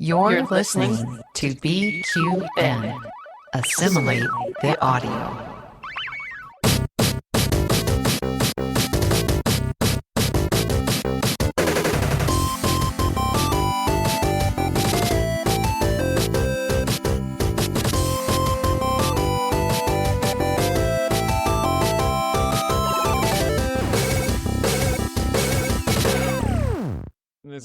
You're listening to BQN. Assimilate the audio.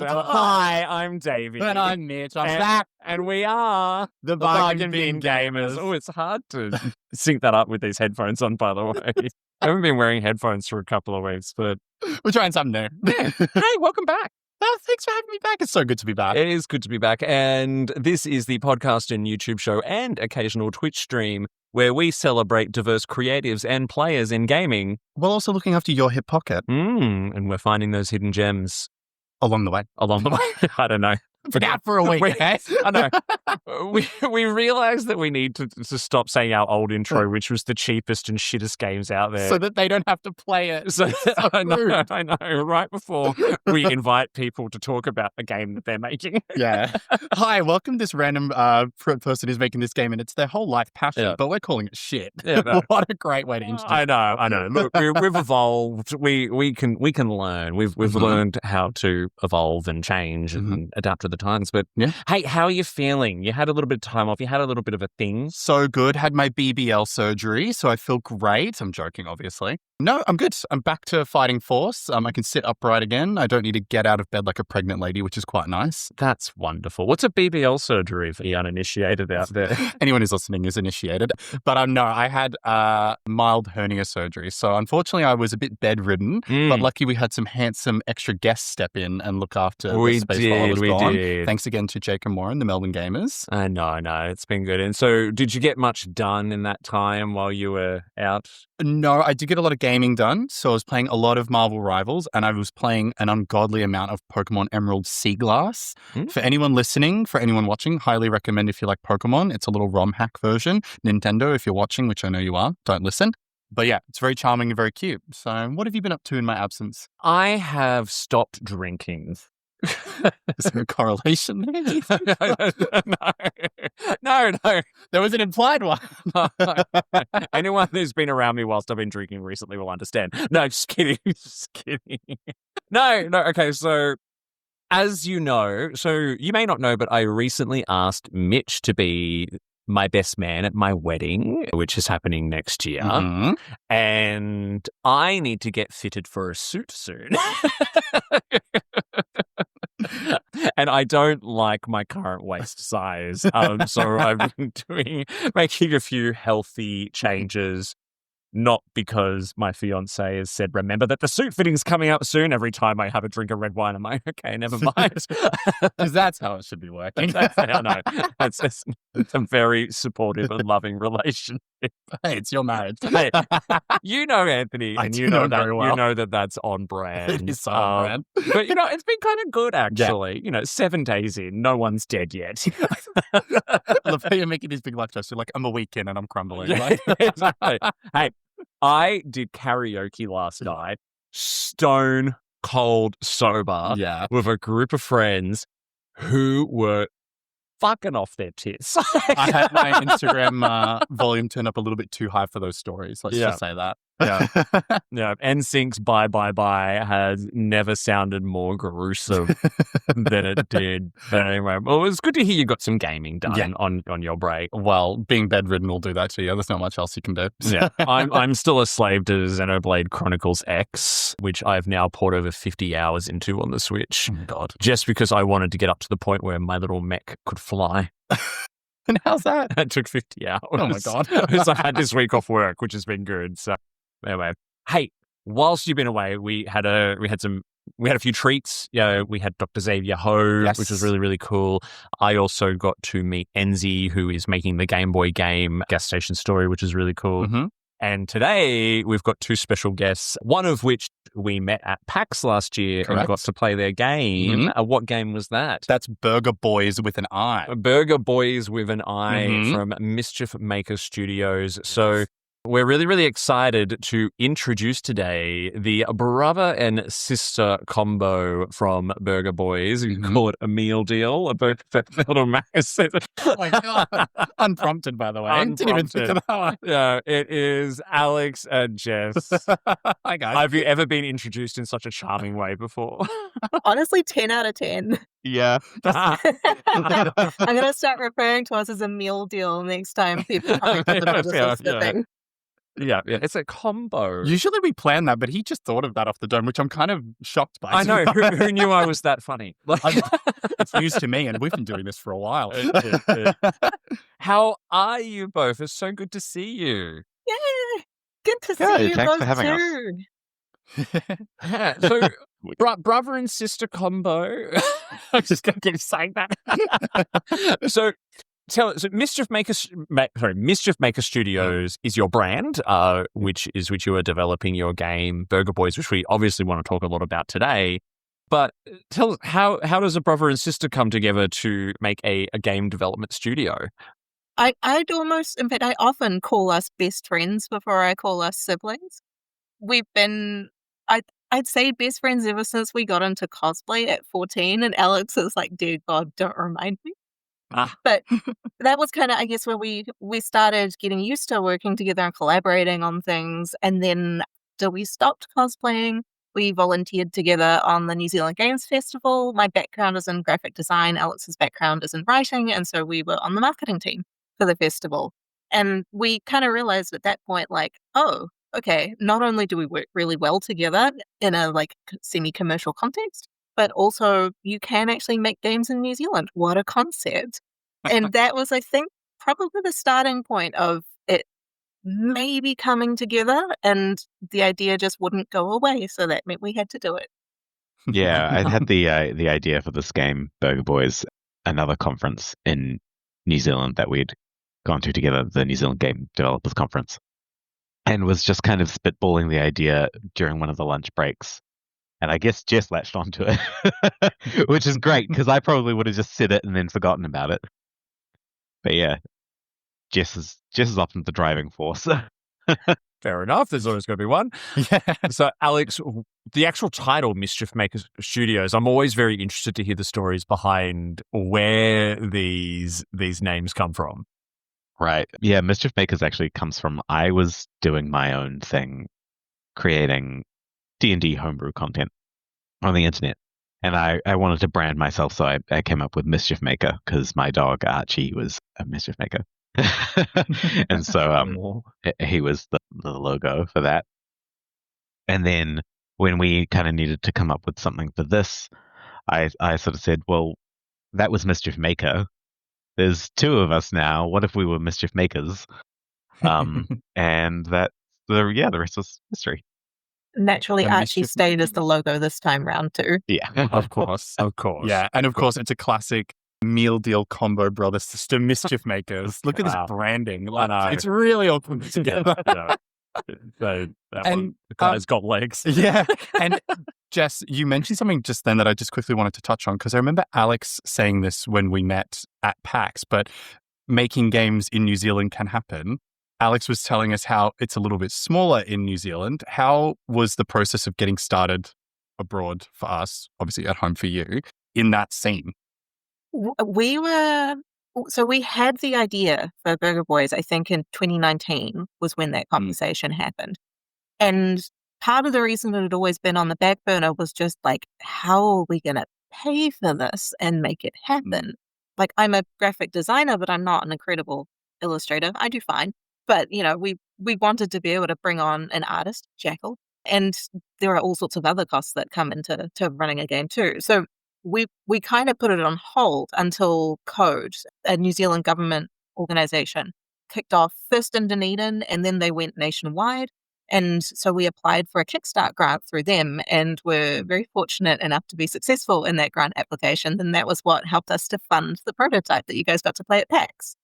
Hi, I'm Davey. And I'm Mitch. I'm back. And we are The Bargain Bargain Bin Bin Gamers. Gamers. Oh, it's hard to sync that up with these headphones on, by the way. I haven't been wearing headphones for a couple of weeks, but We're trying something new. hey, welcome back. Oh, thanks for having me back. It's so good to be back. It is good to be back. And this is the podcast and YouTube show and occasional Twitch stream where we celebrate diverse creatives and players in gaming. While also looking after your hip pocket And we're finding those hidden gems along the way. along the way. I don't know. Forgot for a week, okay? I know. We realized that we need to stop saying our old intro, which was the cheapest and shittest games out there. So that they don't have to play it. So I rude. know. Right before we invite people to talk about the game that they're making. Yeah. Hi, welcome this random person who's making this game, and it's their whole life passion, Yeah. but we're calling it shit. Yeah, no. What a great way to introduce I know. Look, we've evolved. We can learn. We've learned how to evolve and change and adapt to the times. But Yeah. hey, how are you feeling? You had a little bit of time off. You had a little bit of a thing. So good. Had my BBL surgery, so I feel great. I'm joking, obviously. No, I'm good. I'm back to fighting force. I can sit upright again. I don't need to get out of bed like a pregnant lady, which is quite nice. That's wonderful. What's a BBL surgery for the uninitiated out there? Anyone who's listening is initiated. But no, I had mild hernia surgery. So unfortunately, I was a bit bedridden. But lucky we had some handsome extra guests step in and look after the space while I was gone. did. Thanks again to Jake and Moran, the Melbourne Gamers. I know. It's been good. And so did you get much done in that time while you were out? No, I did get a lot of gaming done. So I was playing a lot of Marvel Rivals, and I was playing an ungodly amount of Pokemon Emerald Sea Glass. For anyone listening, for anyone watching, highly recommend if you like Pokemon. It's a little ROM hack version. Nintendo, if you're watching, which I know you are, don't listen. But yeah, it's very charming and very cute. So what have you been up to in my absence? I have stopped drinking. Is there a correlation there? No. There was an implied one. Anyone who's been around me whilst I've been drinking recently will understand. No, just kidding. No. Okay, so as you know, so you may not know, but I recently asked Mitch to be my best man at my wedding, which is happening next year. And I need to get fitted for a suit soon. And I don't like my current waist size. So I've been making a few healthy changes, not because my fiance has said, remember that the suit fitting's coming up soon. Every time I have a drink of red wine, I'm like, okay, never mind. Because that's how it should be working. I know. It's a very supportive and loving relationship. Hey, it's your marriage. Hey, you know Anthony, I and do you know know him that very well. you know that that's on brand. It is so on brand. But it's been kind of good actually. 7 days in, no one's dead yet. I love how you're making these big life jokes. You're like, I'm a week in and I'm crumbling. Yeah, Like, exactly. Hey, I did karaoke last night, stone cold sober, yeah. with a group of friends who were fucking off their tits. I had my Instagram volume turned up a little bit too high for those stories. Let's just say that. Yeah. NSYNC's Bye Bye Bye has never sounded more gruesome than it did. But anyway, well, it was good to hear you got some gaming done on your break. Well, being bedridden will do that to you. There's not much else you can do. Yeah, I'm still a slave to Xenoblade Chronicles X, which I've now poured over 50 hours into on the Switch. Oh my God. Just because I wanted to get up to the point where my little mech could fly. And how's that? It took 50 hours. Oh my God. Because I had this week off work, which has been good. So anyway, hey, whilst you've been away, we had a few treats. We had Dr. Xavier Ho, which was really, really cool. I also got to meet Enzi, who is making the Game Boy game Gas Station Story, which is really cool. And today we've got 2 special guests, one of which we met at PAX last year and got to play their game. What game was that? That's Burger Boys with an I. Burger Boys with an I from Mischief Maker Studios. So We're really, really excited to introduce today the brother and sister combo from Burger Boys. You can call it a meal deal, a little mass. Oh my God. Unprompted, by the way. Didn't even think of that one. Yeah, it is Alex and Jess. Hi, guys. Have you ever been introduced in such a charming way before? Honestly, 10 out of 10. Yeah. I'm going to start referring to us as a meal deal next time people come to the business thing. Yeah, it's a combo. Usually we plan that, but he just thought of that off the dome, which I'm kind of shocked by. I know. Who knew I was that funny? It's news to me, and we've been doing this for a while. How are you both? It's so good to see you. Yeah, good to Good, see you thanks both for having us. too. Yeah, so brother and sister combo. I'm just going to keep saying that. So Mischief Maker Studios is your brand, which you are developing your game Burger Boys, which we obviously want to talk a lot about today. But tell us, how does a brother and sister come together to make a game development studio? I often call us best friends before I call us siblings. We've been, I'd say best friends ever since we got into cosplay at 14, and Alex is like, dear God, don't remind me. But that was kind of, I guess, where we started getting used to working together and collaborating on things. And then after we stopped cosplaying, we volunteered together on the New Zealand Games Festival. My background is in graphic design. Alex's background is in writing. And so we were on the marketing team for the festival. And we kind of realized at that point, like, oh, okay, not only do we work really well together in a like semi-commercial context, but also you can actually make games in New Zealand. What a concept. And that was, I think, probably the starting point of it maybe coming together, and the idea just wouldn't go away. So that meant we had to do it. Yeah, I had the idea for this game, Burger Boys, another conference in New Zealand that we'd gone to together, the New Zealand Game Developers Conference, and was just kind of spitballing the idea during one of the lunch breaks. And I guess Jess latched onto it, which is great because I probably would have just said it and then forgotten about it. But yeah, Jess is often the driving force. Fair enough. There's always going to be one. Yeah. So, Alex, the actual title, Mischief Maker Studios, I'm always very interested to hear the stories behind where these names come from. Right. Yeah, Mischief Makers actually comes from, I was doing my own thing, creating D&D homebrew content on the internet. And I wanted to brand myself, so I came up with Mischief Maker because my dog Archie was a Mischief Maker. And so he was the logo for that. And then when we kind of needed to come up with something for this, I sort of said, well, that was Mischief Maker. There's two of us now. What if we were Mischief Makers? And the rest was history. Naturally, And Archie Mischief stayed as the logo this time round too. Yeah. Of course. Yeah, and of course, it's a classic meal deal combo, brother sister Mischief Makers. Look at this branding. Like, I know. it's really all put together. The guy's got legs. Yeah. And Jess, you mentioned something just then that I just quickly wanted to touch on, because I remember Alex saying this when we met at PAX, but making games in New Zealand can happen. Alex was telling us how it's a little bit smaller in New Zealand. How was the process of getting started abroad for us, obviously at home for you, in that scene? We had the idea for Burger Boys, I think in 2019 was when that conversation happened. And part of the reason it had always been on the back burner was just like, how are we going to pay for this and make it happen? Like, I'm a graphic designer, but I'm not an incredible illustrator. I do fine. But, we wanted to be able to bring on an artist, Jackal, and there are all sorts of other costs that come into running a game too. So we kind of put it on hold until Code, a New Zealand government organization, kicked off first in Dunedin and then they went nationwide. And so we applied for a Kickstart grant through them and were very fortunate enough to be successful in that grant application. And that was what helped us to fund the prototype that you guys got to play at PAX.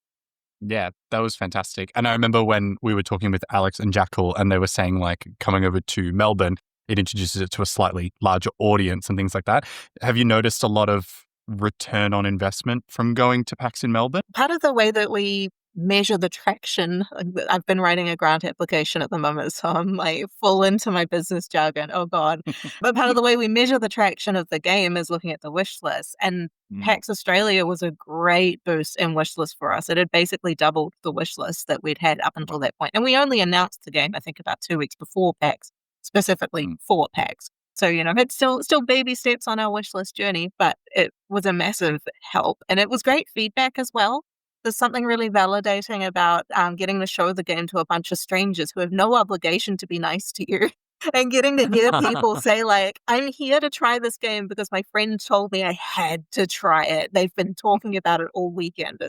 Yeah, that was fantastic. And I remember when we were talking with Alex and Jackal and they were saying like coming over to Melbourne, it introduces it to a slightly larger audience and things like that. Have you noticed a lot of return on investment from going to PAX in Melbourne? Part of the way that we measure the traction. I've been writing a grant application at the moment, so I'm like full into my business jargon. Oh God. But part of the way we measure the traction of the game is looking at the wish list. And PAX Australia was a great boost in wish list for us. It had basically doubled the wish list that we'd had up until that point. And we only announced the game, I think, about 2 weeks before PAX, specifically for PAX. So, it's still baby steps on our wish list journey, but it was a massive help. And it was great feedback as well. There's something really validating about getting to show the game to a bunch of strangers who have no obligation to be nice to you. And getting to hear people say, like, I'm here to try this game because my friend told me I had to try it. They've been talking about it all weekend.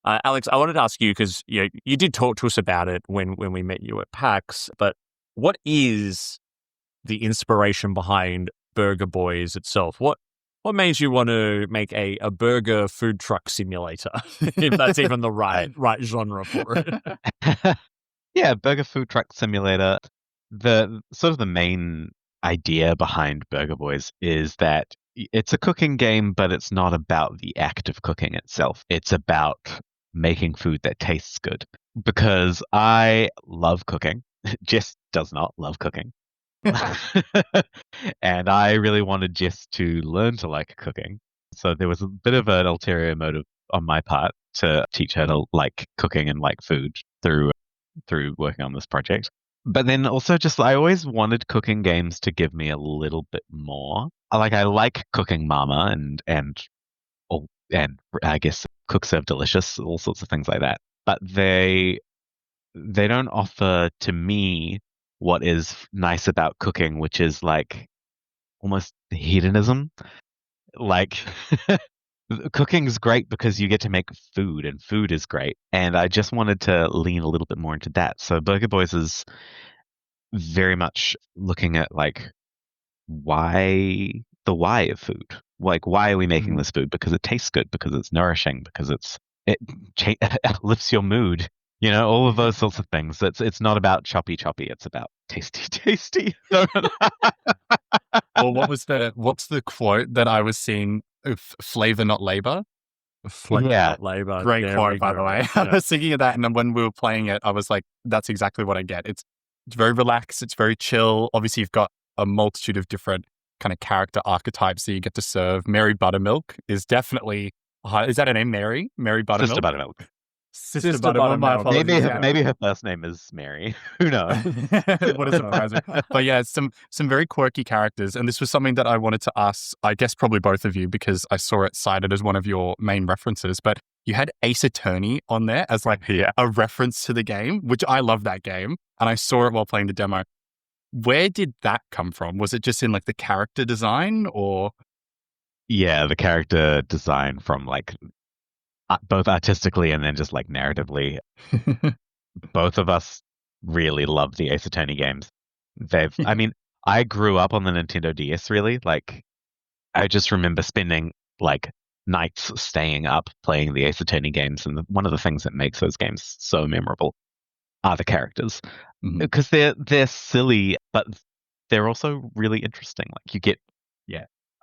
Alex, I wanted to ask you, because you did talk to us about it when we met you at PAX, but what is the inspiration behind Burger Bois itself? What made you want to make a burger food truck simulator, if that's even the right genre for it? Yeah, burger food truck simulator. The sort of the main idea behind Burger Bois is that it's a cooking game, but it's not about the act of cooking itself. It's about making food that tastes good. Because I love cooking. Jess does not love cooking. And I really wanted Jess to learn to like cooking. So there was a bit of an ulterior motive on my part to teach her to like cooking and like food through working on this project. But then also just I always wanted cooking games to give me a little bit more. I like Cooking Mama and I guess Cook Serve Delicious, all sorts of things like that. But they don't offer to me what is nice about cooking, which is like almost hedonism. Like cooking's great because you get to make food, and food is great. And I just wanted to lean a little bit more into that. So Burger Bois is very much looking at like why of food. Like, why are we making this food? Because it tastes good, because it's nourishing, because it lifts your mood. All of those sorts of things. It's not about choppy. It's about tasty. Well, what's the quote that I was seeing? Flavor, not labor. Not labor. Great There quote, we by go. the way. Yeah. I was thinking of that, and then when we were playing it, I was like, that's exactly what I get. It's very relaxed. It's very chill. Obviously, you've got a multitude of different kind of character archetypes that you get to serve. Mary Buttermilk is definitely... is that her name, Mary? Mary Buttermilk? Sister Buttermilk. Sister Buttermilk. My apologies. Maybe her first name is Mary. Who knows? What a surprise. But yeah, some very quirky characters. And this was something that I wanted to ask, I guess probably both of you, because I saw it cited as one of your main references. But you had Ace Attorney on there as like a reference to the game, which I love that game. And I saw it while playing the demo. Where did that come from? Was it just in like the character design, or? Yeah, the character design from like both artistically and then just like narratively. Both of us really love the Ace Attorney games. I grew up on the Nintendo DS, really. Like, I just remember spending like nights staying up playing the Ace Attorney games, and one of the things that makes those games so memorable are the characters. Because they're silly, but they're also really interesting. Like, you get,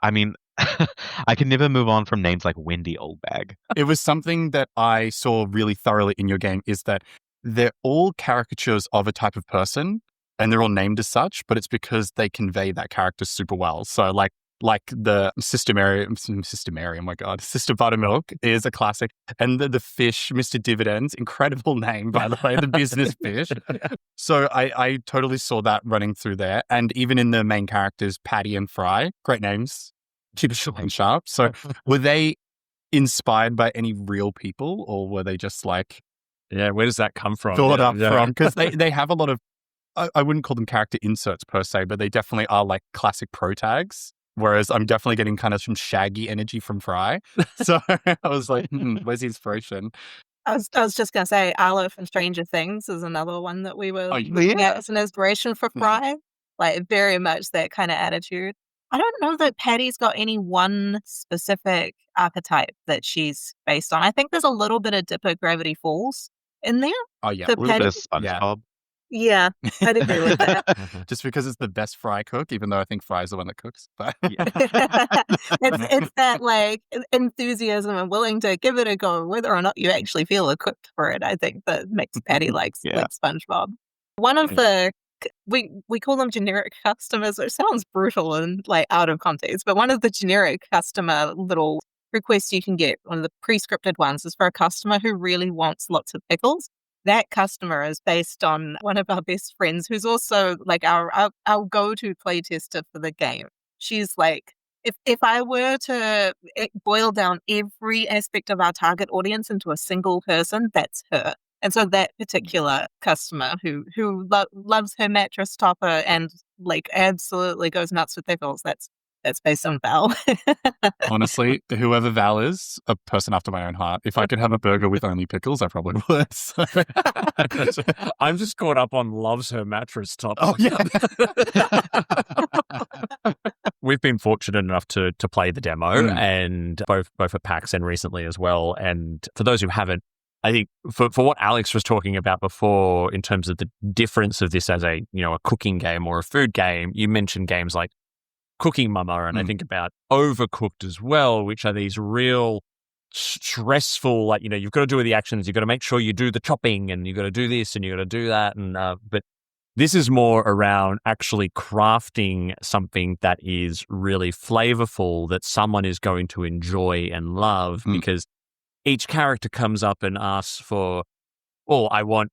I can never move on from names like Wendy Oldbag. It was something that I saw really thoroughly in your game, is that they're all caricatures of a type of person, and they're all named as such, but it's because they convey that character super well. So like the Sister Mary, oh my God, Sister Buttermilk is a classic. And the fish, Mr. Dividends, incredible name, by the way, the business fish. So I totally saw that running through there. And even in the main characters, Patty and Fry, great names. Keep it short and sharp. So were they inspired by any real people, or were they just like... Yeah, where does that come from? Thought up from? Because they have a lot of... I wouldn't call them character inserts per se, but they definitely are like classic pro tags. Whereas I'm definitely getting kind of some Shaggy energy from Fry. So I was like, where's the inspiration? I was just going to say, Arlo from Stranger Things is another one that we were looking at as an inspiration for Fry. Like, very much that kind of attitude. I don't know that Patty's got any one specific archetype that she's based on. I think there's a little bit of Dipper Gravity Falls in there. Oh, yeah. A little bit of SpongeBob. Yeah, I'd agree with that. Just because it's the best fry cook, even though I think fry is the one that cooks. But It's that like enthusiasm and willing to give it a go, whether or not you actually feel equipped for it. I think that makes Patty like SpongeBob. One of the we call them generic customers, which sounds brutal and like out of context, but one of the generic customer little requests you can get, one of the pre-scripted ones, is for a customer who really wants lots of pickles. That customer is based on one of our best friends, who's also like our go-to playtester for the game. She's like, if I were to boil down every aspect of our target audience into a single person, that's her. And so that particular customer who loves her mattress topper and like absolutely goes nuts with pickles, that's based on Val. honestly, whoever Val is, a person after my own heart. If I could have a burger with only pickles, I probably would. So. I'm just caught up on loves her mattress top. Oh, yeah. We've been fortunate enough to play the demo, and both at PAX and recently as well. And for those who haven't, I think for what Alex was talking about before in terms of the difference of this as a cooking game or a food game, you mentioned games like Cooking Mama, and I think about Overcooked as well, which are these real stressful, like, you've got to do the actions, you've got to make sure you do the chopping, and you've got to do this and you've got to do that. And but this is more around actually crafting something that is really flavorful, that someone is going to enjoy and love, because each character comes up and asks for, I want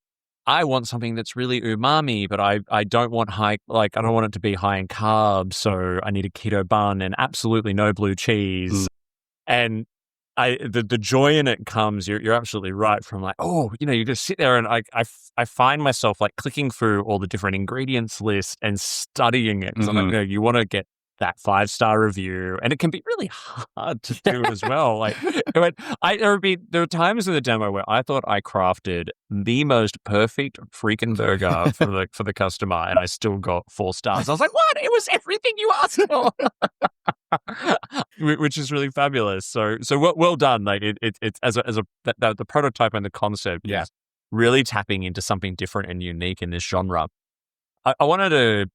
something that's really umami, but I don't want I don't want it to be high in carbs, so I need a keto bun and absolutely no blue cheese. And the joy in it comes, you're absolutely right, from like, you just sit there and I find myself like clicking through all the different ingredients list and studying it. So I'm like, you want to get that 5-star review, and it can be really hard to do as well. Like, there are times in the demo where I thought I crafted the most perfect freaking burger for the customer, and I still got 4 stars. I was like, what? It was everything you asked for. Which is really fabulous. So well done. Like it's the prototype and the concept is really tapping into something different and unique in this genre. I wanted to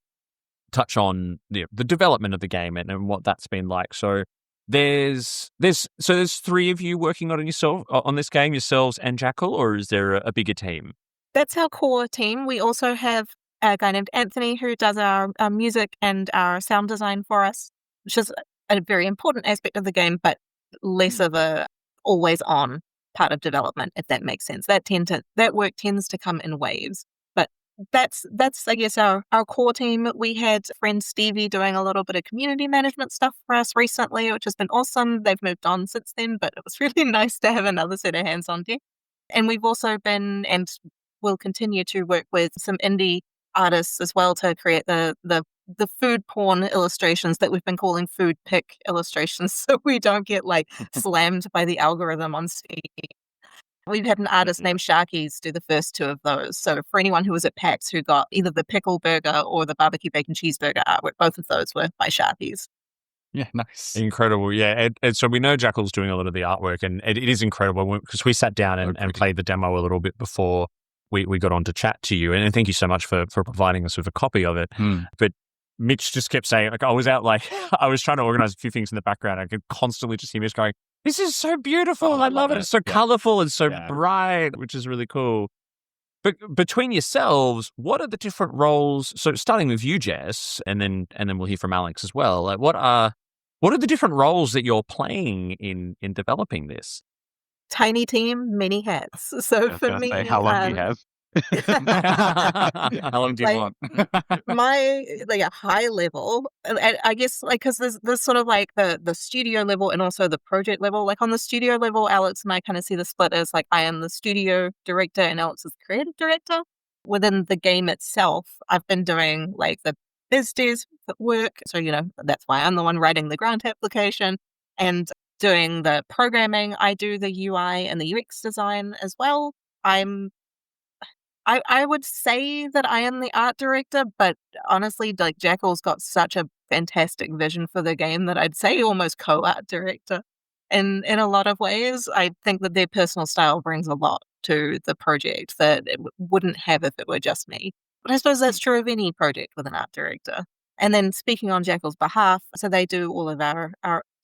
touch on the development of the game and what that's been like. So there's 3 of you working on this game, yourselves and Jackal, or is there a bigger team? That's our core team. We also have a guy named Anthony who does our music and our sound design for us, which is a very important aspect of the game, but less of a always on part of development, if that makes sense. That work tends to come in waves. That's I guess our core team. We had friend Stevie doing a little bit of community management stuff for us recently, which has been awesome. They've moved on since then, but it was really nice to have another set of hands on deck. And we've also been and will continue to work with some indie artists as well to create the food porn illustrations that we've been calling food pick illustrations, so we don't get like slammed by the algorithm on Steam. We've had an artist named Sharky's do the first 2 of those. So for anyone who was at PAX who got either the pickle burger or the barbecue bacon cheeseburger artwork, both of those were by Sharky's. Yeah, nice. Incredible. Yeah. And so we know Jackal's doing a lot of the artwork, and it is incredible because we sat down and played the demo a little bit before we got on to chat to you. And thank you so much for providing us with a copy of it. But Mitch just kept saying, like, I was out, like, I was trying to organize a few things in the background. I could constantly just hear Mitch going, this is so beautiful. I love it. It's so colorful and so bright, which is really cool. But between yourselves, what are the different roles? So starting with you, Jess, and then we'll hear from Alex as well. Like, what are the different roles that you're playing in developing this? Tiny team, many hats. So for me, how long do you have? How long do you want? My a high level, I guess, like, because there's sort of like the studio level and also the project level. Like on the studio level, Alex and I kind of see the split as like I am the studio director and Alex is the creative director. Within the game itself, I've been doing like the biz devs work, so that's why I'm the one writing the grant application and doing the programming. I do the UI and the UX design as well. I would say that I am the art director, but honestly, like Jackal's got such a fantastic vision for the game that I'd say almost co-art director. And in a lot of ways, I think that their personal style brings a lot to the project that it wouldn't have if it were just me. But I suppose that's true of any project with an art director. And then speaking on Jackal's behalf, so they do all of our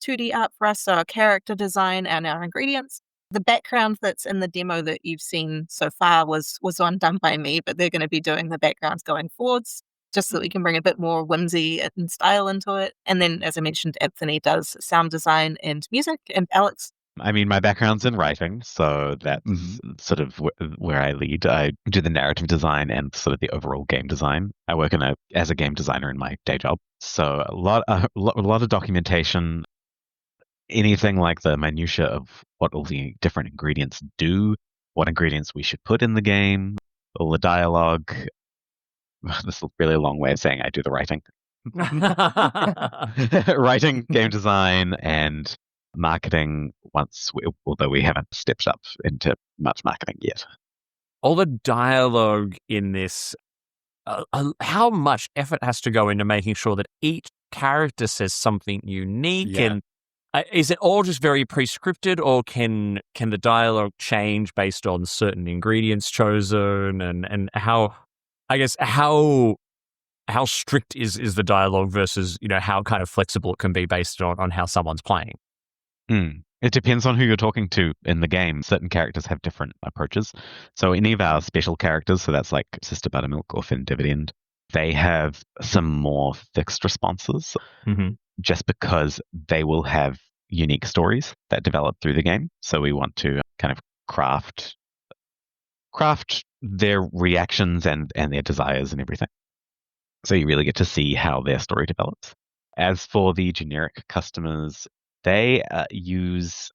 2D art for us, so our character design and our ingredients. The background that's in the demo that you've seen so far was one done by me, but they're going to be doing the backgrounds going forwards, just so that we can bring a bit more whimsy and style into it. And then, as I mentioned, Anthony does sound design and music, and Alex. I mean, my background's in writing, so that's sort of where I lead. I do the narrative design and sort of the overall game design. I work as a game designer in my day job, so a lot of documentation, anything like the minutia of what all the different ingredients do, what ingredients we should put in the game, all the dialogue. This is a really long way of saying I do the writing. Writing, game design, and marketing although we haven't stepped up into much marketing yet. All the dialogue in this, how much effort has to go into making sure that each character says something unique, and is it all just very pre-scripted, or can the dialogue change based on certain ingredients chosen, and how strict is the dialogue versus how kind of flexible it can be based on how someone's playing? It depends on who you're talking to in the game. Certain characters have different approaches. So any of our special characters, so that's like Sister Buttermilk or Finn Dividend, they have some more fixed responses just because they will have unique stories that develop through the game. So we want to kind of craft their reactions and their desires and everything. So you really get to see how their story develops. As for the generic customers, they use,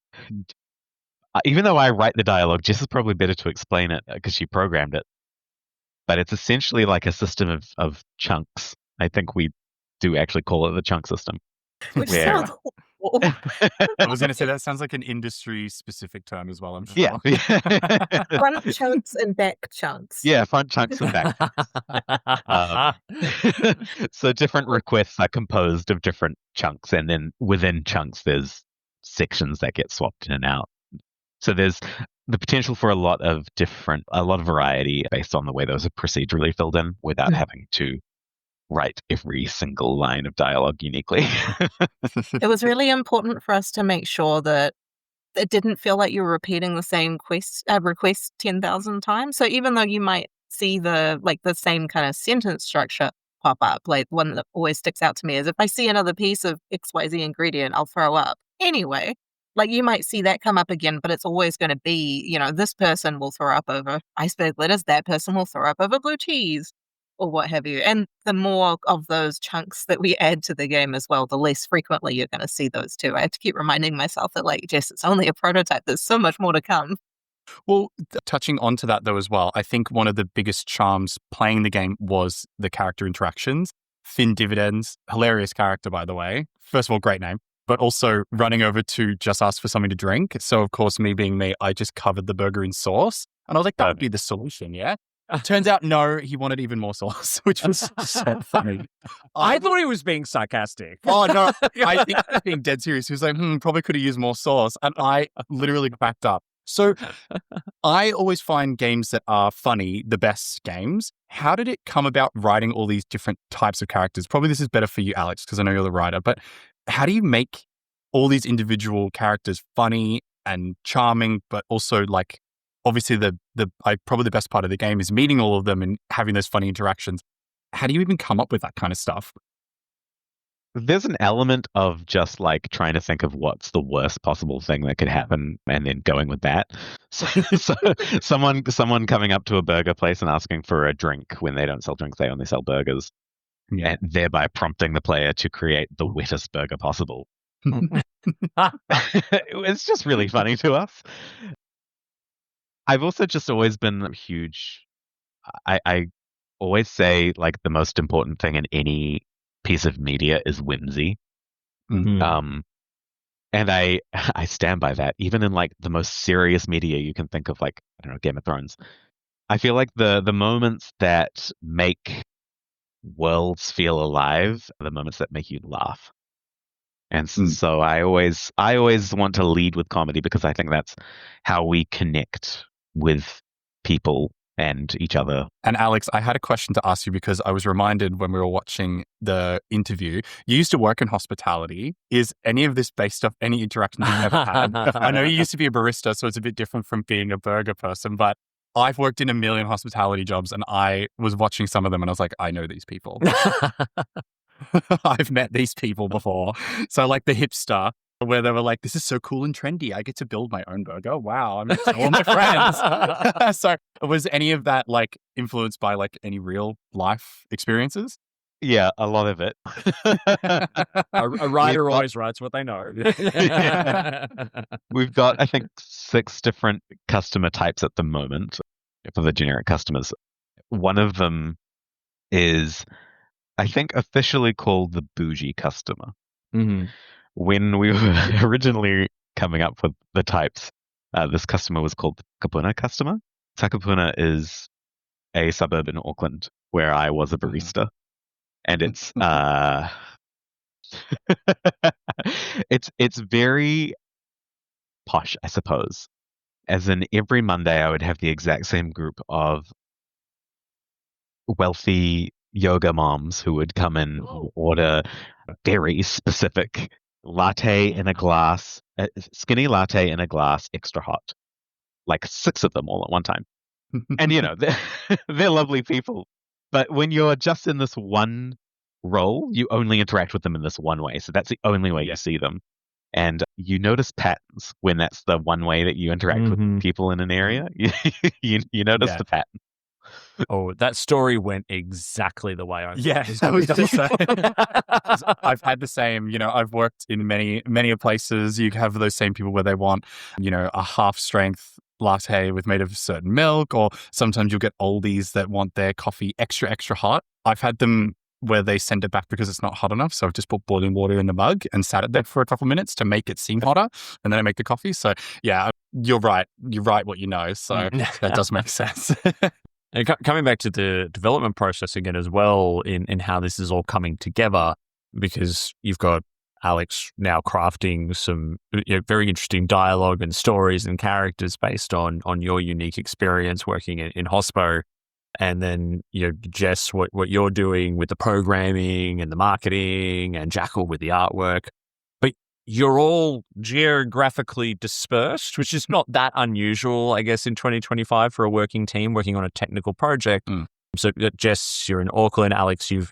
even though I write the dialogue, Jess is probably better to explain it because she programmed it. But it's essentially like a system of chunks. I think we do actually call it the chunk system. Which sounds awful. I was going to say that sounds like an industry-specific term as well, I'm sure. Yeah. Front chunks and back chunks. Yeah, front chunks and back chunks. So different requests are composed of different chunks, and then within chunks there's sections that get swapped in and out. So there's the potential for a lot of variety based on the way those are procedurally filled in without having to write every single line of dialogue uniquely. It was really important for us to make sure that it didn't feel like you were repeating the same request 10,000 times. So even though you might see the same kind of sentence structure pop up, like one that always sticks out to me is if I see another piece of XYZ ingredient, I'll throw up. Anyway, like you might see that come up again, but it's always going to be, this person will throw up over iceberg lettuce, that person will throw up over blue cheese, or what have you. And the more of those chunks that we add to the game as well, the less frequently you're going to see those too. I have to keep reminding myself that, Jess, it's only a prototype. There's so much more to come. Well, touching onto that though as well, I think one of the biggest charms playing the game was the character interactions. Finn Dividends, hilarious character, by the way. First of all, great name. But also running over to just ask for something to drink. So, of course, me being me, I just covered the burger in sauce. And I was like, that would be the solution, yeah? Turns out, no, he wanted even more sauce, which was so funny. I thought he was being sarcastic. Oh, no, I think he was being dead serious. He was like, probably could have used more sauce. And I literally cracked up. So I always find games that are funny the best games. How did it come about writing all these different types of characters? Probably this is better for you, Alex, because I know you're the writer. But how do you make all these individual characters funny and charming, but also obviously probably the best part of the game is meeting all of them and having those funny interactions. How do you even come up with that kind of stuff? There's an element of just trying to think of what's the worst possible thing that could happen and then going with that. So someone coming up to a burger place and asking for a drink when they don't sell drinks, they only sell burgers. Yeah. And thereby prompting the player to create the wettest burger possible. It's just really funny to us. I've also just always been huge. I always say the most important thing in any piece of media is whimsy. And I stand by that. Even in the most serious media you can think of, I don't know, Game of Thrones. I feel like the moments that make worlds feel alive are the moments that make you laugh. And so I always want to lead with comedy because I think that's how we connect with people and each other. And Alex, I had a question to ask you because I was reminded when we were watching the interview, you used to work in hospitality. Is any of this based off any interactions you've ever had? I know you used to be a barista, so it's a bit different from being a burger person, but I've worked in a million hospitality jobs and I was watching some of them and I was like, I know these people. I've met these people before. So like the hipster, where they were like, this is so cool and trendy. I get to build my own burger. Wow. I'm meeting all my friends. So was any of that like influenced by like any real life experiences? Yeah, a lot of it. A writer always writes what they know. We've got, I think, 6 different customer types at the moment for the generic customers. One of them is, I think, officially called the bougie customer. Mm-hmm. When we were originally coming up with the types, this customer was called the Takapuna customer. Takapuna is a suburb in Auckland where I was a barista. And it's it's very posh, I suppose. As in every Monday I would have the exact same group of wealthy yoga moms who would come in, order very specific latte in a glass, skinny latte in a glass, extra hot. Like 6 of them all at one time. And, they're lovely people. But when you're just in this one role, you only interact with them in this one way. So that's the only way you see them. And you notice patterns when that's the one way that you interact with people in an area. You notice the pattern. Oh, that story went exactly the way I thought. Yeah, I was going to say. I've had the same, I've worked in many places. You have those same people where they want, a half strength latte made of certain milk, or sometimes you'll get oldies that want their coffee extra, extra hot. I've had them where they send it back because it's not hot enough. So I've just put boiling water in the mug and sat it there for a couple of minutes to make it seem hotter. And then I make the coffee. So yeah, you're right. You're right what you know. So that does make sense. And coming back to the development process again as well, in how this is all coming together, because you've got Alex now crafting some very interesting dialogue and stories and characters based on your unique experience working in hospo. And then, Jess, what you're doing with the programming and the marketing, and Jackal with the artwork. But you're all geographically dispersed, which is not that unusual, I guess, in 2025 for a working team working on a technical project. So, Jess, you're in Auckland. Alex, you've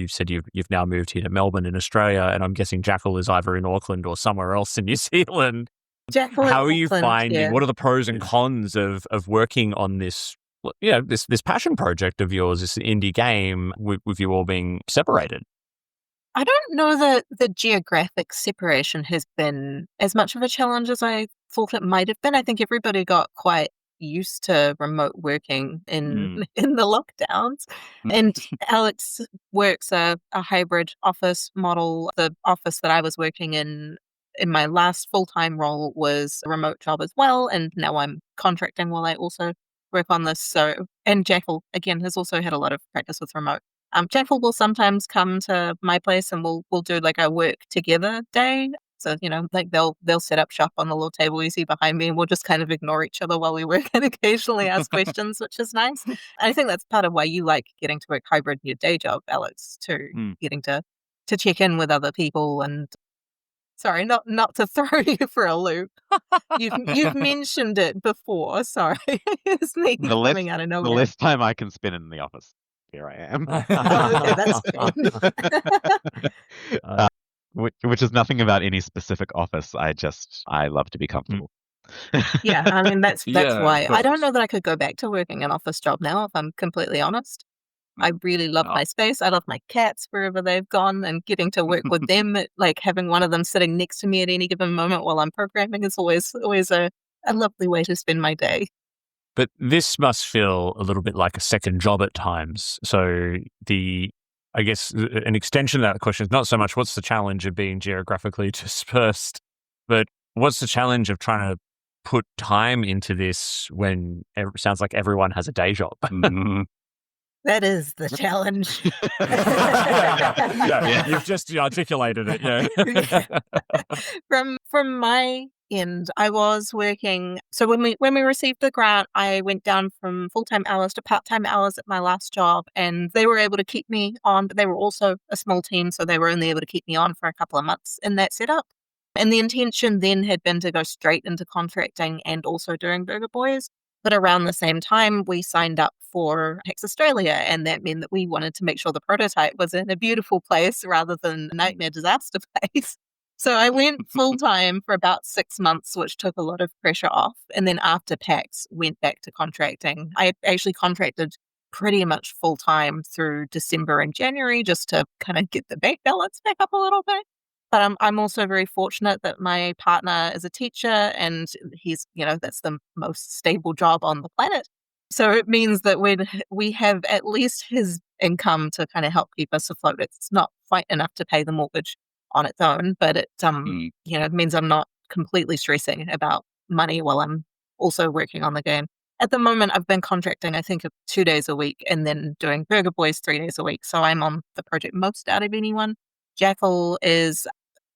said you've now moved here to Melbourne in Australia, and I'm guessing Jackal is either in Auckland or somewhere else in New Zealand. Jackal, how are you Auckland, finding? yeah. What are the pros and cons of working on this? This passion project of yours, this indie game, with you all being separated? I don't know that the geographic separation has been as much of a challenge as I thought it might have been. I think everybody got quite used to remote working in the lockdowns. And Alex works a hybrid office model. The office that I was working in my last full-time role was a remote job as well. And now I'm contracting while I also work on this. So, and Jackal, again, has also had a lot of practice with remote. Jackal will sometimes come to my place and we'll do like a work together day. So, like they'll set up shop on the little table you see behind me, and we'll just kind of ignore each other while we work and occasionally ask questions, which is nice. I think that's part of why you like getting to work hybrid in your day job, Alex, too. Getting to check in with other people. And sorry, not to throw you for a loop. You've mentioned it before. Sorry, it's me coming out of nowhere. The less time I can spend in the office, here I am. Okay, that's true. Which is nothing about any specific office. I love to be comfortable. Yeah, I mean that's Yeah, why of I don't course. know that I could go back to working an office job now, if I'm completely honest. I really love my space. I love my cats wherever they've gone, and getting to work with them, like having one of them sitting next to me at any given moment while I'm programming is always a lovely way to spend my day. But this must feel a little bit like a second job at times. So I guess an extension of that question is not so much what's the challenge of being geographically dispersed, but what's the challenge of trying to put time into this when it sounds like everyone has a day job? That is the challenge. Yeah, you've just articulated it. Yeah. From my end. I was working. So when we received the grant, I went down from full-time hours to part-time hours at my last job, and they were able to keep me on, but they were also a small team, so they were only able to keep me on for a couple of months in that setup. And the intention then had been to go straight into contracting and also doing Burger Boys. But around the same time, we signed up for PAX Australia, and that meant that we wanted to make sure the prototype was in a beautiful place rather than a nightmare disaster place. So I went full-time for about 6 months, which took a lot of pressure off. And then after PAX, went back to contracting. I actually contracted pretty much full-time through December and January just to kind of get the bank balance back up a little bit. But I'm also very fortunate that my partner is a teacher, and he's, that's the most stable job on the planet. So it means that we have at least his income to kind of help keep us afloat. It's not quite enough to pay the mortgage on its own, but it it means I'm not completely stressing about money while I'm also working on the game. At the moment, I've been contracting, I think, 2 days a week and then doing Burger Boys 3 days a week. So I'm on the project most out of anyone. Jackal is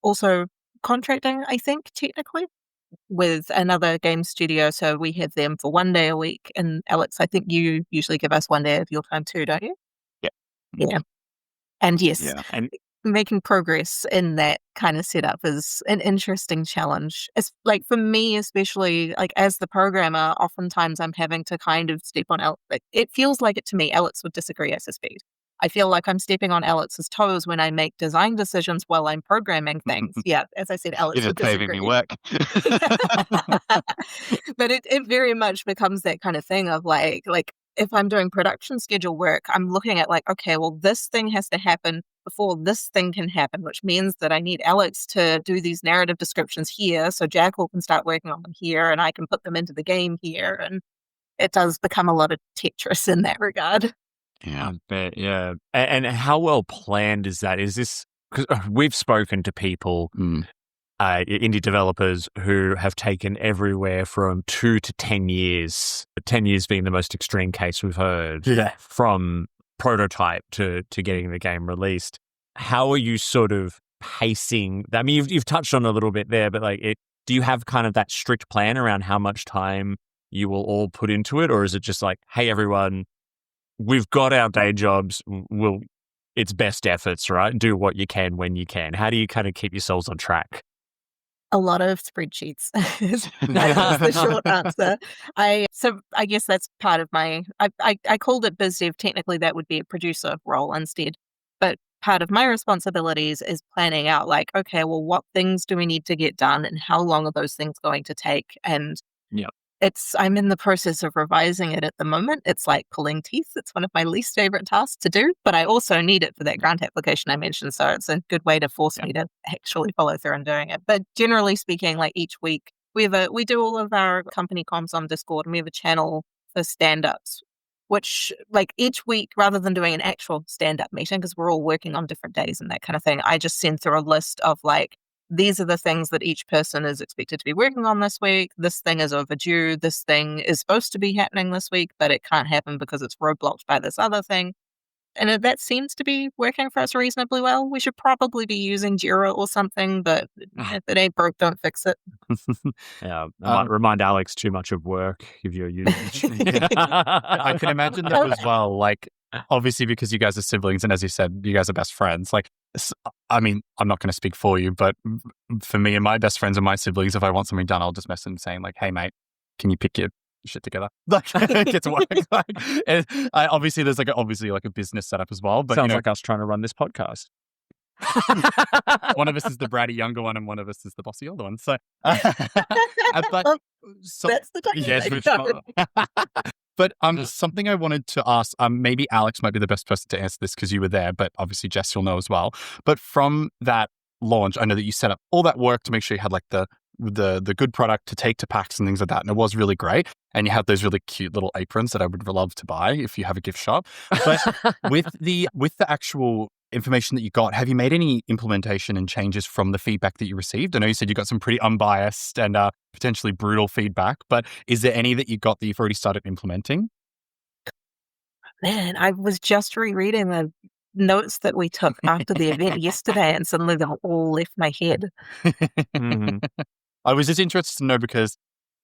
also contracting, I think, technically, with another game studio. So we have them for 1 day a week. And Alex, I think you usually give us 1 day of your time too, don't you? Yeah. And yes, and making progress in that kind of setup is an interesting challenge. It's like, for me, especially, like, as the programmer, oftentimes I'm having to kind of step on Alex. It feels like it to me. Alex would disagree, I suspect. I feel like I'm stepping on Alex's toes when I make design decisions while I'm programming things. Yeah, as I said, Alex would disagree. Saving me work. But it very much becomes that kind of thing of like if I'm doing production schedule work, I'm looking at like, okay, well, this thing has to happen before this thing can happen, which means that I need Alex to do these narrative descriptions here so Jackal can start working on them here and I can put them into the game here. And it does become a lot of Tetris in that regard. Yeah. I bet, yeah. And how well planned is that? Is this, because we've spoken to people, indie developers who have taken everywhere from 2 to 10 years, 10 years being the most extreme case we've heard, from prototype to getting the game released. How are you sort of pacing that? I mean, you've touched on it a little bit there, but do you have kind of that strict plan around how much time you will all put into it? Or is it just like, hey, everyone, we've got our day jobs, it's best efforts, right? Do what you can when you can. How do you kind of keep yourselves on track? A lot of spreadsheets. That's the short answer. I guess that's part of my, I called it biz dev. Technically, that would be a producer role instead. But part of my responsibilities is planning out like, okay, well, what things do we need to get done and how long are those things going to take? And I'm in the process of revising it at the moment. It's like pulling teeth. It's one of my least favorite tasks to do, but I also need it for that grant application I mentioned. So it's a good way to force me to actually follow through and doing it. But generally speaking, like each week, we do all of our company comms on Discord, and we have a channel for stand-ups, which like each week, rather than doing an actual stand-up meeting, because we're all working on different days and that kind of thing, I just send through a list of like, these are the things that each person is expected to be working on this week. This thing is overdue. This thing is supposed to be happening this week, but it can't happen because it's roadblocked by this other thing. And that seems to be working for us reasonably well. We should probably be using Jira or something, but if it ain't broke, don't fix it. Yeah, might remind Alex too much of work if you're using it. I can imagine that as well. Like, obviously, because you guys are siblings, and as you said, you guys are best friends. Like, I mean, I'm not going to speak for you, but for me and my best friends and my siblings, if I want something done, I'll just message them saying like, "Hey, mate, can you pick your shit together?" Like, get to work. Obviously, there's obviously a business setup as well. But sounds like us trying to run this podcast. One of us is the bratty younger one, and one of us is the bossy older one. So, That's the time. Yes, but something I wanted to ask, maybe Alex might be the best person to answer this because you were there, but obviously Jess, you'll know as well. But from that launch, I know that you set up all that work to make sure you had like the good product to take to PAX and things like that, and it was really great. And you had those really cute little aprons that I would love to buy if you have a gift shop. But with the actual information that you got, have you made any implementation and changes from the feedback that you received? I know you said you got some pretty unbiased and potentially brutal feedback, but is there any that you got that you've already started implementing? Man, I was just rereading the notes that we took after the event yesterday, and suddenly they all left my head. Mm-hmm. I was just interested to know because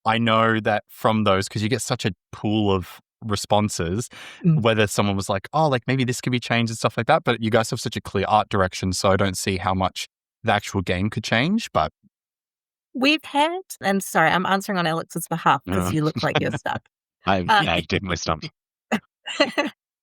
I know that from those, because you get such a pool of responses, whether someone was like, oh, like maybe this could be changed and stuff like that. But you guys have such a clear art direction, so I don't see how much the actual game could change. But we've had, and sorry, I'm answering on Alex's behalf because you look like you're stuck. I'm definitely stumped.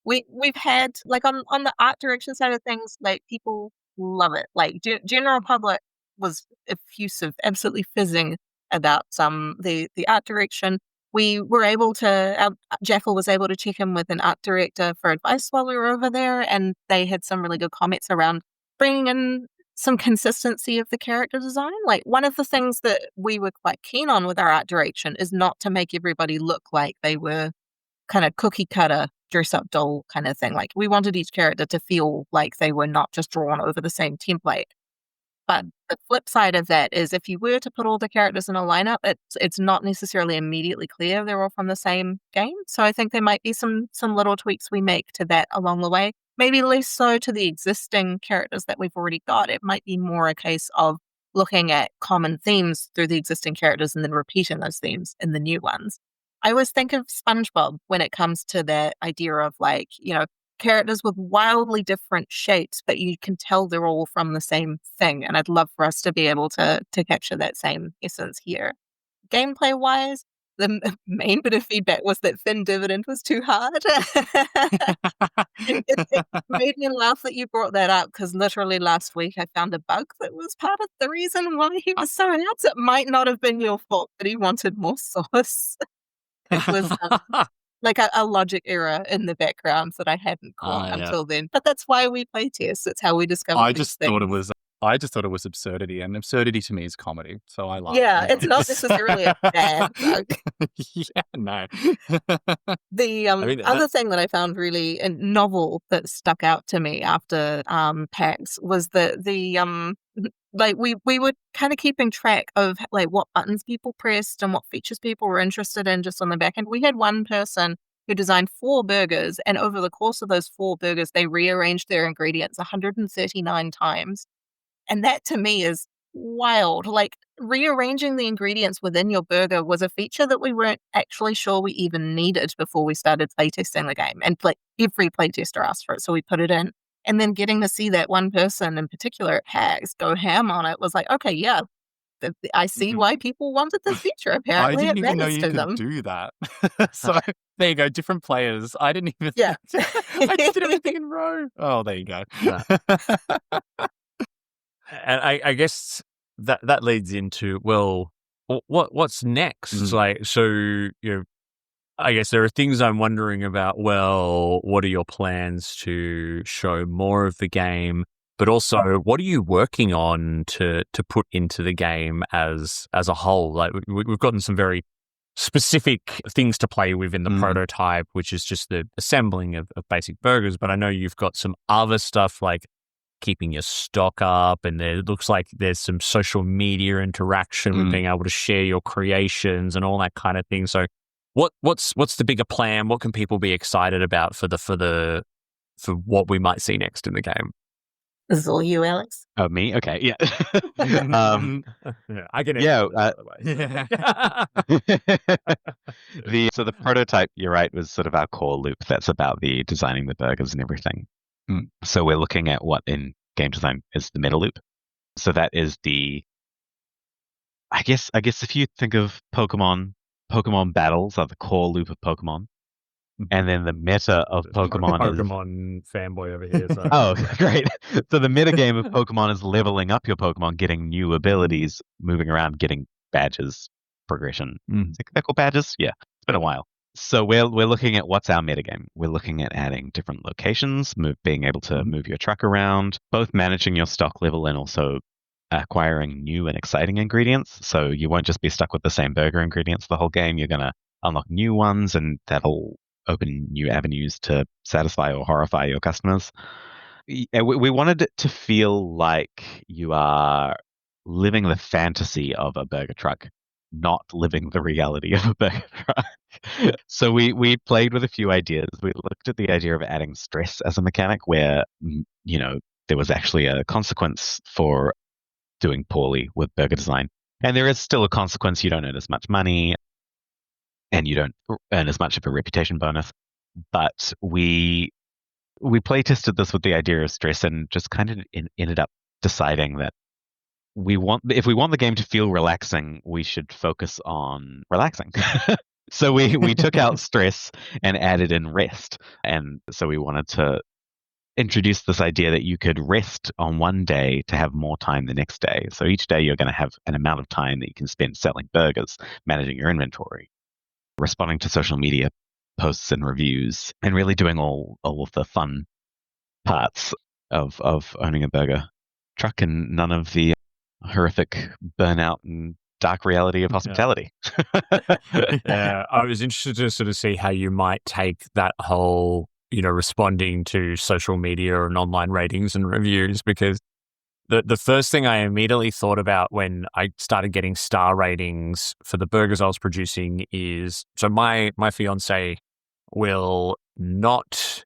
We've had, like, on the art direction side of things, like, people love it. Like, general public was effusive, absolutely fizzing about the art direction. We were able to, Jaffel was able to check in with an art director for advice while we were over there, and they had some really good comments around bringing in some consistency of the character design. Like, one of the things that we were quite keen on with our art direction is not to make everybody look like they were kind of cookie cutter, dress up doll kind of thing. Like, we wanted each character to feel like they were not just drawn over the same template. But the flip side of that is if you were to put all the characters in a lineup, it's not necessarily immediately clear they're all from the same game. So I think there might be some little tweaks we make to that along the way. Maybe less so to the existing characters that we've already got. It might be more a case of looking at common themes through the existing characters and then repeating those themes in the new ones. I always think of SpongeBob when it comes to the idea of, like, characters with wildly different shapes, but you can tell they're all from the same thing. And I'd love for us to be able to capture that same essence here. Gameplay wise, the main bit of feedback was that Thin Dividend was too hard. It made me laugh that you brought that up, because literally last week I found a bug that was part of the reason why he was so hard. So it might not have been your fault, but he wanted more sauce. It was like a logic error in the background that I hadn't caught until then. But that's why we play test. It's how we discover I these just things. thought it was absurdity, and absurdity to me is comedy. So I laugh. Yeah, it's not necessarily a bad bug. Yeah, no. The other thing that I found really novel that stuck out to me after PAX was the like we were kind of keeping track of, like, what buttons people pressed and what features people were interested in just on the back end. We had one person who designed 4 burgers, and over the course of those 4 burgers, they rearranged their ingredients 139 times. And that to me is wild. Like, rearranging the ingredients within your burger was a feature that we weren't actually sure we even needed before we started playtesting the game. And every playtester asked for it, so we put it in. And then getting to see that one person in particular at PAX go ham on it was like, okay, yeah, I see why people wanted this feature. Apparently, I didn't even know it you matters to could them. do that. So there you go, different players. I didn't even. Yeah. I just did everything in row. Oh, there you go. And I guess that leads into, well, what's next? Like, so, I guess there are things I'm wondering about. Well, what are your plans to show more of the game? But also, what are you working on to put into the game as a whole? Like, we've gotten some very specific things to play with in the prototype, which is just the assembling of basic burgers. But I know you've got some other stuff, like keeping your stock up, and it looks like there's some social media interaction with being able to share your creations and all that kind of thing. So what's the bigger plan? What can people be excited about for what we might see next in the game? This is all you, Alex. Oh, me? Okay, yeah. I can Yeah, by the way. So the prototype, you're right, was sort of our core loop. That's about the designing the burgers and everything. So we're looking at what in game design is the meta loop. So that is I guess if you think of Pokemon battles are the core loop of Pokemon. And then the meta of Pokemon fanboy over here. So. Oh, great. So the meta game of Pokemon is leveling up your Pokemon, getting new abilities, moving around, getting badges, progression. They're called badges? Yeah, it's been a while. So we're looking at what's our meta game. We're looking at adding different locations, being able to move your truck around, both managing your stock level and also acquiring new and exciting ingredients. So you won't just be stuck with the same burger ingredients the whole game. You're going to unlock new ones, and that'll open new avenues to satisfy or horrify your customers. We wanted it to feel like you are living the fantasy of a burger truck, not living the reality of a burger truck. So we played with a few ideas. We looked at the idea of adding stress as a mechanic where, there was actually a consequence for doing poorly with burger design. And there is still a consequence. You don't earn as much money and you don't earn as much of a reputation bonus. But we play tested this with the idea of stress and just kind of ended up deciding that if we want the game to feel relaxing, we should focus on relaxing. So we took out stress and added in rest. And so we wanted to introduce this idea that you could rest on one day to have more time the next day. So each day you're going to have an amount of time that you can spend selling burgers, managing your inventory, responding to social media posts and reviews, and really doing all of the fun parts of owning a burger truck and none of the horrific burnout and dark reality of hospitality. Yeah, I was interested to sort of see how you might take that whole, responding to social media and online ratings and reviews, because the first thing I immediately thought about when I started getting star ratings for the burgers I was producing is, so my fiance will not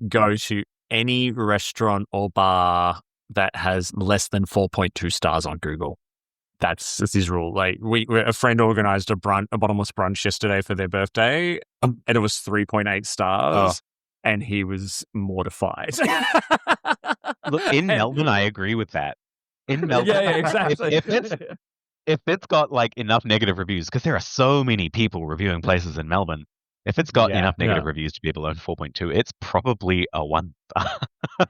go to any restaurant or bar that has less than 4.2 stars on Google. That's his rule. Like a friend organized a bottomless brunch yesterday for their birthday, and it was 3.8 stars, and he was mortified. Look, in Melbourne, I agree with that. In Melbourne, yeah, exactly. If it's got like enough negative reviews, because there are so many people reviewing places in Melbourne, if it's got enough negative reviews to be below 4.2, it's probably a 1 star.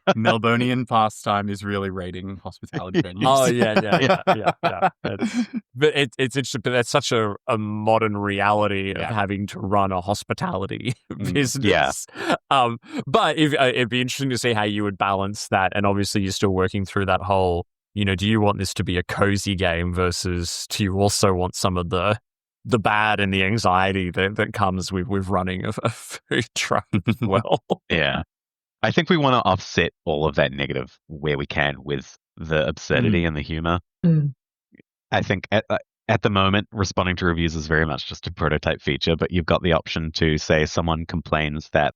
Melbourneian pastime is really rating hospitality venues. Oh yeah. But it's interesting. But that's such a modern reality of having to run a hospitality business. Yeah. But it'd be interesting to see how you would balance that. And obviously, you're still working through that whole. Do you want this to be a cozy game versus do you also want some of the bad and the anxiety that comes with running a food truck as well? Yeah. I think we want to offset all of that negative where we can with the absurdity and the humor. I think at the moment, responding to reviews is very much just a prototype feature, but you've got the option to say someone complains that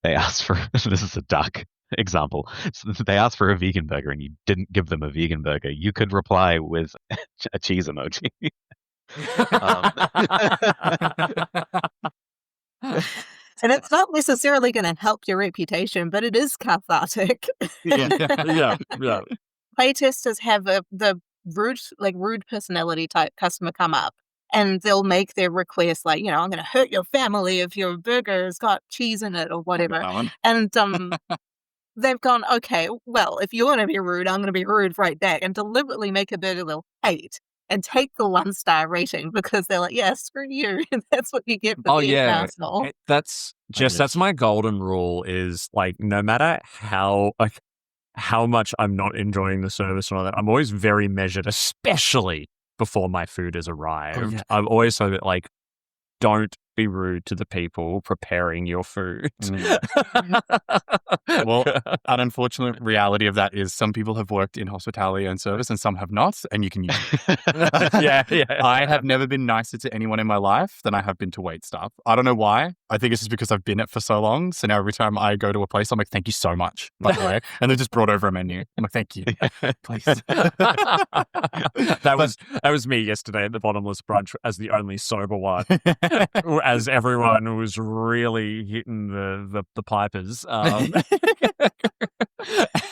they asked for, this is a duck example, so they asked for a vegan burger and you didn't give them a vegan burger. You could reply with a cheese emoji. And it's not necessarily going to help your reputation, but it is cathartic. Yeah. Playtesters have the rude personality type customer come up, and they'll make their request like, I'm going to hurt your family if your burger has got cheese in it or whatever. And they've gone, okay, well, if you're going to be rude, I'm going to be rude right back, and deliberately make a burger they'll hate and take the 1-star rating because they're like, yeah, screw you. That's what you get for being an asshole. That's my golden rule is like, no matter how much I'm not enjoying the service and all that, I'm always very measured, especially before my food has arrived. I'm always so like, don't be rude to the people preparing your food. Well, an unfortunate reality of that is some people have worked in hospitality and service and some have not, and you can use it. I have never been nicer to anyone in my life than I have been to wait staff. I don't know why. I think it's just because I've been it for so long. So now every time I go to a place, I'm like, thank you so much, by the way. And they've just brought over a menu. I'm like, thank you. Please. That was me yesterday at the bottomless brunch as the only sober one. As everyone was really hitting the pipers,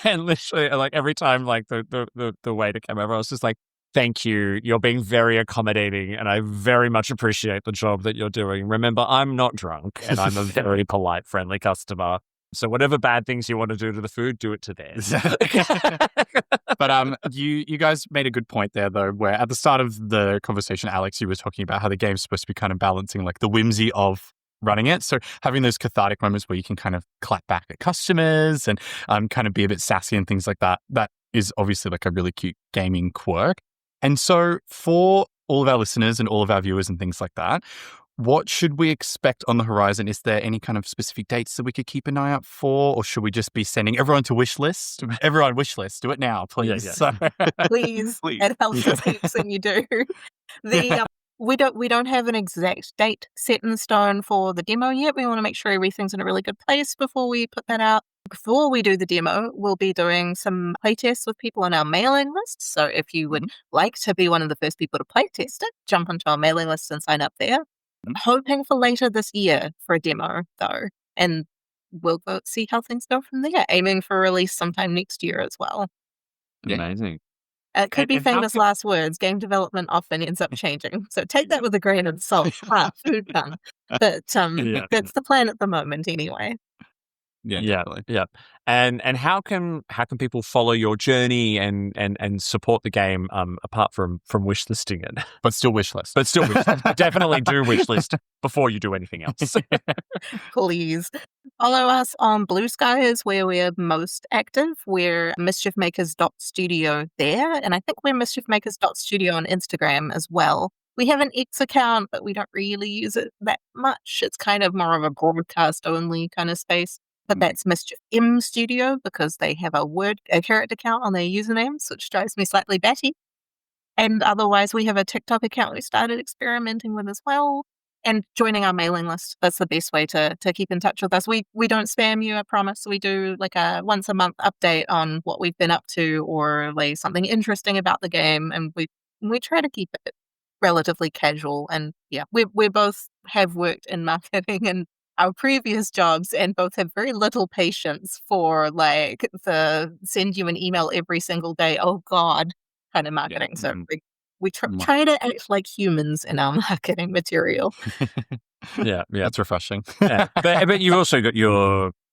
and literally, like every time, like the waiter came over, I was just like, "Thank you, you're being very accommodating, and I very much appreciate the job that you're doing. Remember, I'm not drunk, and I'm a very polite, friendly customer. So whatever bad things you want to do to the food, do it to theirs." But you guys made a good point there, though, where at the start of the conversation, Alex, you were talking about how the game's supposed to be kind of balancing like the whimsy of running it. So having those cathartic moments where you can kind of clap back at customers and kind of be a bit sassy and things like that, that is obviously like a really cute gaming quirk. And so for all of our listeners and all of our viewers and things like that, what should we expect on the horizon? Is there any kind of specific dates that we could keep an eye out for? Or should we just be sending everyone to wish list? Everyone wish list. Do it now, please. Yeah. Please. It helps us heaps when you do. We don't have an exact date set in stone for the demo yet. We want to make sure everything's in a really good place before we put that out. Before we do the demo, we'll be doing some playtests with people on our mailing list. So if you would like to be one of the first people to playtest it, jump onto our mailing list and sign up there. Hoping for later this year for a demo, though. And we'll go see how things go from there. Aiming for release sometime next year as well. Amazing. It could be And how famous last words. Game development often ends up changing. So take that with a grain of salt. Food pun. But that's the plan at the moment anyway. Yeah, Yeah, definitely. yeah. And how can people follow your journey and support the game apart from wishlisting it? But still wishlist. But still definitely do wishlist before you do anything else. Please follow us on Blue Sky is where we're most active. We're mischiefmakers.studio there, and I think we're mischiefmakers.studio on Instagram as well. We have an X account, but we don't really use it that much. It's kind of more of a broadcast only kind of space. But that's Mischief M Studio because they have a character count on their usernames, which drives me slightly batty. And otherwise, we have a TikTok account we started experimenting with as well. And joining our mailing list. That's the best way to keep in touch with us. We don't spam you, I promise. We do like a once a month update on what we've been up to or like something interesting about the game. And we try to keep it relatively casual. And yeah, we both have worked in marketing and our previous jobs and both have very little patience for like the send you an email every single day, oh God, kind of marketing. So we try to act like humans in our marketing material. Yeah. That's refreshing. Yeah. But you've also got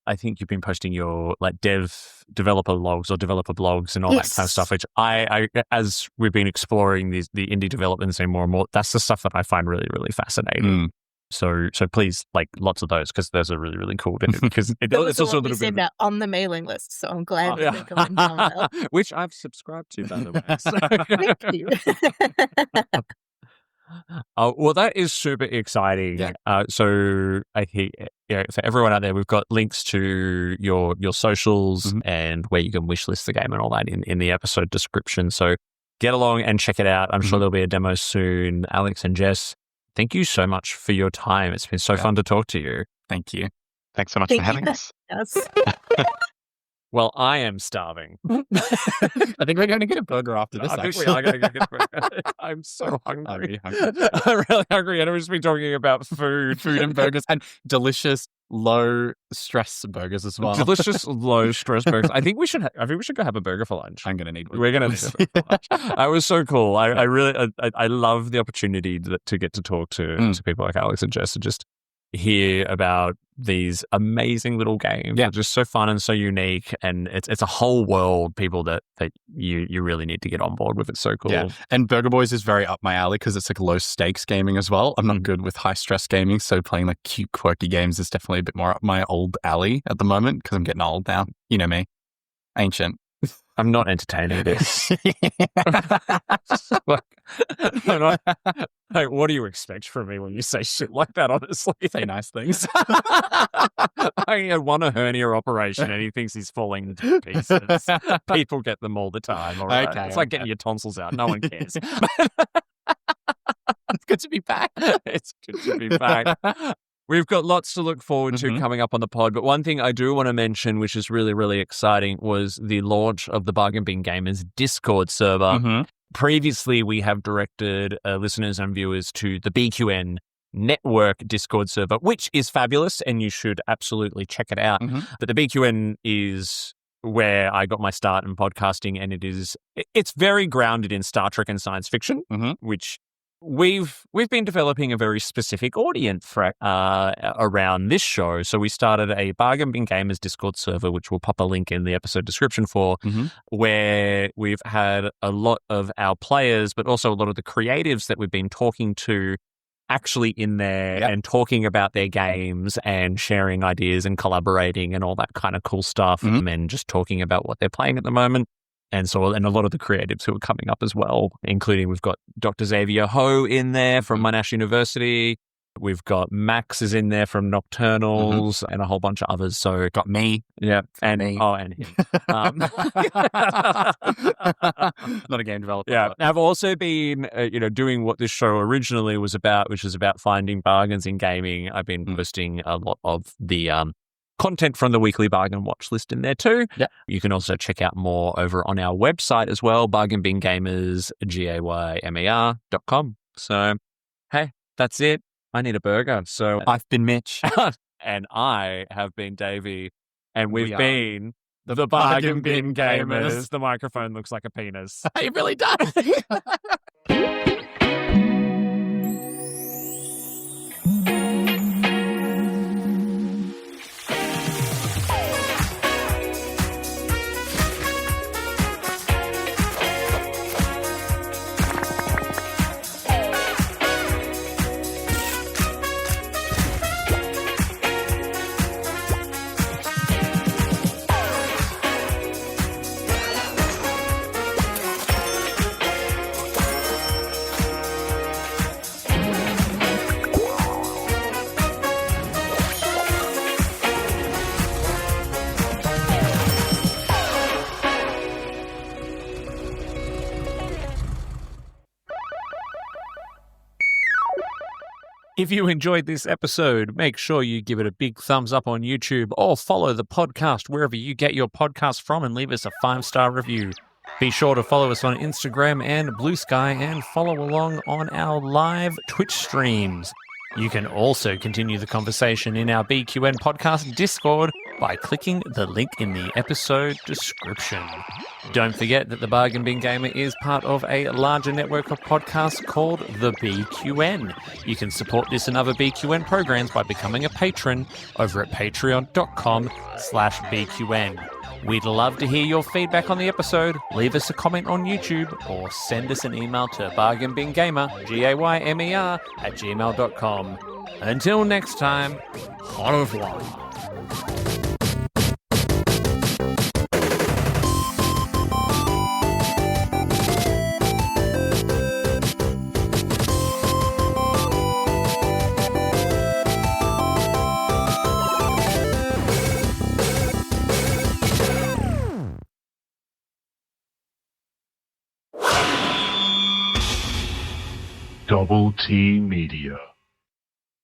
I think you've been posting your like developer logs or developer blogs and all that kind of stuff, which I as we've been exploring the indie development scene more and more, that's the stuff that I find really, really fascinating. So please, like lots of those because those are really, really cool. Because it's also a little bit about on the mailing list. So I'm glad that they're going down well. Which I've subscribed to, by the way. So. Thank you. Well, that is super exciting. Yeah. So I think for everyone out there, we've got links to your socials and where you can wishlist the game and all that in the episode description. So get along and check it out. I'm sure there'll be a demo soon. Alex and Jess, thank you so much for your time. It's been so fun to talk to you. Thank you. Thanks so much for having us. Yes. Well, I am starving. I think we're going to get a burger after this. I think we are going to get a burger. I'm so hungry. I'm really hungry. And we've just been talking about food and burgers and delicious low stress burgers as well. Delicious low stress burgers. I think we should go have a burger for lunch. I'm going to need one. We're going to need a burger for lunch. I was so cool. I really love the opportunity to get to talk to people like Alex and Jess and just hear about these amazing little games. They're just so fun and so unique, and it's a whole world, people that you really need to get on board with. It's so cool. Yeah. And Burger Boys is very up my alley because it's like low stakes gaming as well. I'm not good with high stress gaming, so playing like cute quirky games is definitely a bit more up my old alley at the moment because I'm getting old now. You know me, ancient. I'm not entertaining this. Like, what do you expect from me when you say shit like that, honestly? Say nice things. I want a hernia operation and he thinks he's falling into pieces. People get them all the time. All right? Okay, it's like getting your tonsils out. No one cares. It's good to be back. It's good to be back. We've got lots to look forward to coming up on the pod, but one thing I do want to mention, which is really, really exciting, was the launch of the Bargain Bin Gamers Discord server. Previously, we have directed listeners and viewers to the BQN Network Discord server, which is fabulous, and you should absolutely check it out. But the BQN is where I got my start in podcasting, and it's very grounded in Star Trek and science fiction, which we've been developing a very specific audience for, around this show. So we started a Bargain Bin Gamers Discord server, which we'll pop a link in the episode description for, where we've had a lot of our players, but also a lot of the creatives that we've been talking to actually in there and talking about their games and sharing ideas and collaborating and all that kind of cool stuff, and just talking about what they're playing at the moment. And so, and a lot of the creatives who are coming up as well, including we've got Dr. Xavier Ho in there from Monash University. We've got Max is in there from Nocturnals and a whole bunch of others. So got me. Yeah. And me. Oh, and him. Not a game developer. Yeah. I've also been, doing what this show originally was about, which is about finding bargains in gaming. I've been posting a lot of the content from the weekly Bargain Watch list in there too. Yep. You can also check out more over on our website as well, Bargain Bin Gaymers, GAYMER.com. So, hey, that's it. I need a burger. So I've been Mitch. And I have been Davey. And We we've are been the Bargain Bin Gamers. The microphone looks like a penis. It really does. If you enjoyed this episode, make sure you give it a big thumbs up on YouTube or follow the podcast wherever you get your podcast from and leave us a 5-star review. Be sure to follow us on Instagram and Blue Sky and follow along on our live Twitch streams. You can also continue the conversation in our BQN podcast Discord by clicking the link in the episode description. Don't forget that the Bargain Bin Gamer is part of a larger network of podcasts called the BQN. You can support this and other BQN programs by becoming a patron over at patreon.com/BQN. We'd love to hear your feedback on the episode. Leave us a comment on YouTube or send us an email to bargainbingamer, GAYMER, @gmail.com. Until next time, au revoir. Double T Media.